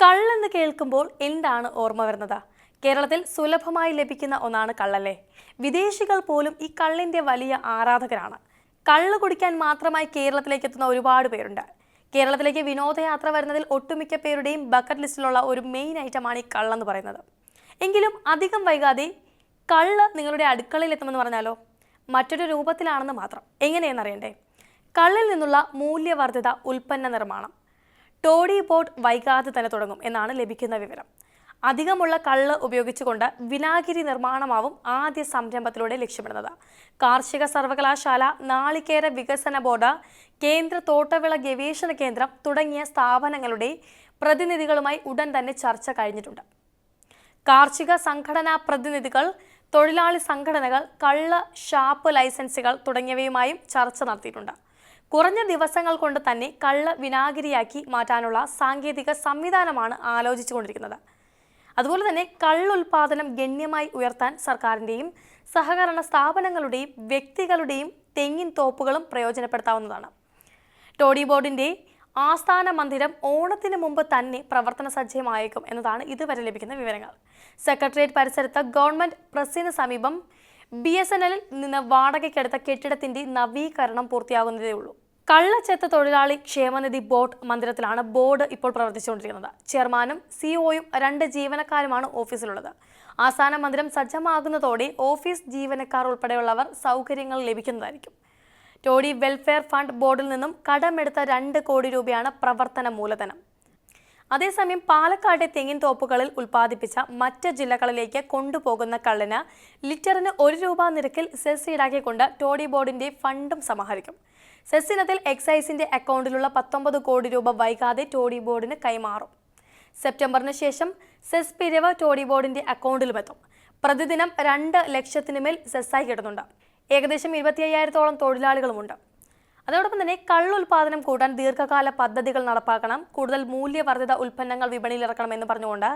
കള്ളെന്ന് കേൾക്കുമ്പോൾ എന്താണ് ഓർമ്മ വരുന്നത്? കേരളത്തിൽ സുലഭമായി ലഭിക്കുന്ന ഒന്നാണ് കള്ളല്ലേ. വിദേശികൾ പോലും ഈ കള്ളിന്റെ വലിയ ആരാധകരാണ്. കള്ള് കുടിക്കാൻ മാത്രമായി കേരളത്തിലേക്ക് എത്തുന്ന ഒരുപാട് പേരുണ്ട്. കേരളത്തിലേക്ക് വിനോദയാത്ര വരുന്നതിൽ ഒട്ടുമിക്ക പേരുടെയും ബക്കറ്റ് ലിസ്റ്റിലുള്ള ഒരു മെയിൻ ഐറ്റമാണ് ഈ കള്ളെന്ന് പറയുന്നത്. എങ്കിലും അധികം വൈകാതെ കള്ള് നിങ്ങളുടെ അടുക്കളയിൽ എത്തുമെന്ന് പറഞ്ഞാലോ? മറ്റൊരു രൂപത്തിലാണെന്ന് മാത്രം. എങ്ങനെയെന്നറിയണ്ടേ? കള്ളിൽ നിന്നുള്ള മൂല്യവർദ്ധിത ഉൽപ്പന്ന നിർമ്മാണം ടോഡി ബോട്ട് വൈകാതെ തന്നെ തുടങ്ങും എന്നാണ് ലഭിക്കുന്ന വിവരം. അധികമുള്ള കള്ള് ഉപയോഗിച്ചുകൊണ്ട് വിനാഗിരി നിർമ്മാണമാവും ആദ്യ സംരംഭത്തിലൂടെ ലക്ഷ്യമിടുന്നത്. കാർഷിക സർവകലാശാല, നാളികേര വികസന ബോർഡ്, കേന്ദ്ര തോട്ടവിള ഗവേഷണ കേന്ദ്രം തുടങ്ങിയ സ്ഥാപനങ്ങളുടെ പ്രതിനിധികളുമായി ഉടൻ തന്നെ ചർച്ച കഴിഞ്ഞിട്ടുണ്ട്. കാർഷിക സംഘടനാ പ്രതിനിധികൾ, തൊഴിലാളി സംഘടനകൾ, കള്ള് ഷാപ്പ് ലൈസൻസുകൾ തുടങ്ങിയവയുമായും ചർച്ച നടത്തിയിട്ടുണ്ട്. കുറഞ്ഞ ദിവസങ്ങൾ കൊണ്ട് തന്നെ കള്ള് വിനാഗിരിയാക്കി മാറ്റാനുള്ള സാങ്കേതിക സംവിധാനമാണ് ആലോചിച്ചുകൊണ്ടിരിക്കുന്നത്. അതുപോലെ തന്നെ കള്ളുൽപാദനം ഗണ്യമായി ഉയർത്താൻ സർക്കാരിൻ്റെയും സഹകരണ സ്ഥാപനങ്ങളുടെയും വ്യക്തികളുടെയും തെങ്ങിൻ തോപ്പുകളും പ്രയോജനപ്പെടുത്താവുന്നതാണ്. ടോഡി ബോർഡിൻ്റെ ആസ്ഥാന മന്ദിരം ഓണത്തിന് മുമ്പ് തന്നെ പ്രവർത്തന സജ്ജമായേക്കും എന്നതാണ് ഇതുവരെ ലഭിക്കുന്ന വിവരങ്ങൾ. സെക്രട്ടേറിയറ്റ് പരിസരത്ത് ഗവൺമെന്റ് പ്രസ്സിന് സമീപം BSNL നിന്ന് വാടകയ്ക്കെടുത്ത കെട്ടിടത്തിന്റെ നവീകരണം പൂർത്തിയാകുന്നതേ ഉള്ളൂ. കള്ളച്ചെത്ത് തൊഴിലാളി ക്ഷേമനിധി ബോർഡ് മന്ദിരത്തിലാണ് ബോർഡ് ഇപ്പോൾ പ്രവർത്തിച്ചുകൊണ്ടിരിക്കുന്നത്. ചെയർമാനും CEOയും 2 ജീവനക്കാരുമാണ് ഓഫീസിലുള്ളത്. ആസ്ഥാന മന്ദിരം സജ്ജമാകുന്നതോടെ ഓഫീസ് ജീവനക്കാർ ഉൾപ്പെടെയുള്ളവർ സൗകര്യങ്ങൾ ലഭിക്കുന്നതായിരിക്കും. ടോഡി വെൽഫെയർ ഫണ്ട് ബോർഡിൽ നിന്നും കടമെടുത്ത 2 കോടി രൂപയാണ് പ്രവർത്തന മൂലധനം. അതേസമയം പാലക്കാട്ടെ തെങ്ങിൻ തോപ്പുകളിൽ ഉൽപ്പാദിപ്പിച്ച മറ്റ് ജില്ലകളിലേക്ക് കൊണ്ടുപോകുന്ന കള്ളിന് ലിറ്ററിന് 1 രൂപ നിരക്കിൽ സെസ് ഈടാക്കിക്കൊണ്ട് ടോഡി ബോർഡിന്റെ ഫണ്ടും സമാഹരിക്കും. സെസ് ഇനത്തിൽ എക്സൈസിന്റെ അക്കൗണ്ടിലുള്ള 19 കോടി രൂപ വൈകാതെ ടോഡി ബോർഡിന് കൈമാറും. സെപ്റ്റംബറിന് ശേഷം സെസ് പിരിവ് ടോഡി ബോർഡിന്റെ അക്കൗണ്ടിലുമെത്തും. പ്രതിദിനം 2 ലക്ഷത്തിനുമേൽ സെസ്സായി കിട്ടുന്നുണ്ട്. ഏകദേശം 25,000-ഓളം തൊഴിലാളികളുമുണ്ട്. അതോടൊപ്പം തന്നെ കള്ളുൽപാദനം കൂട്ടാൻ ദീർഘകാല പദ്ധതികൾ നടപ്പാക്കണം, കൂടുതൽ മൂല്യവർദ്ധിത ഉൽപ്പന്നങ്ങൾ വിപണിയിൽ ഇറക്കണം എന്ന് പറഞ്ഞുകൊണ്ട്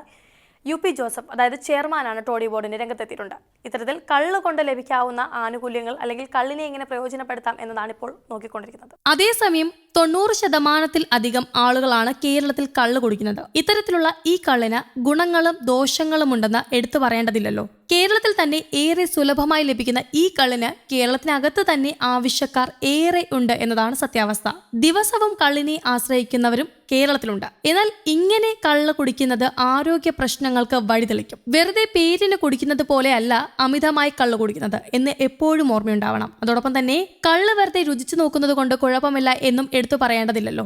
UP ജോസഫ്, അതായത് ചെയർമാനാണ് ടോഡി ബോർഡിന്റെ രംഗത്തെത്തിയിട്ടുണ്ട്. ഇത്തരത്തിൽ കള്ള് കൊണ്ട് ലഭിക്കാവുന്ന ആനുകൂല്യങ്ങൾ അല്ലെങ്കിൽ കള്ളിനെ എങ്ങനെ പ്രയോജനപ്പെടുത്താം എന്നതാണ് ഇപ്പോൾ നോക്കിക്കൊണ്ടിരിക്കുന്നത്. അതേസമയം 90% ആളുകളാണ് കേരളത്തിൽ കള്ള് കുടിക്കുന്നത്. ഇത്തരത്തിലുള്ള ഈ കള്ളിന് ഗുണങ്ങളും ദോഷങ്ങളും ഉണ്ടെന്ന് എടുത്തു പറയേണ്ടതില്ലല്ലോ. കേരളത്തിൽ തന്നെ ഏറെ സുലഭമായി ലഭിക്കുന്ന ഈ കള്ളിന് കേരളത്തിനകത്ത് തന്നെ ആവശ്യക്കാർ ഏറെ ഉണ്ട് എന്നതാണ് സത്യാവസ്ഥ. ദിവസവും കള്ളിനെ ആശ്രയിക്കുന്നവരും കേരളത്തിലുണ്ട്. എന്നാൽ ഇങ്ങനെ കള്ള് കുടിക്കുന്നത് ആരോഗ്യ പ്രശ്നങ്ങൾക്ക് വഴിതെളിക്കും. വെറുതെ പേരിന് കുടിക്കുന്നത് പോലെയല്ല അമിതമായി കള്ള് കുടിക്കുന്നത് എന്ന് എപ്പോഴും ഓർമ്മയുണ്ടാവണം. അതോടൊപ്പം തന്നെ കള്ള് വെറുതെ രുചിച്ചു നോക്കുന്നത് കൊണ്ട് കുഴപ്പമില്ല എന്നും എടുത്തു പറയേണ്ടതില്ലല്ലോ.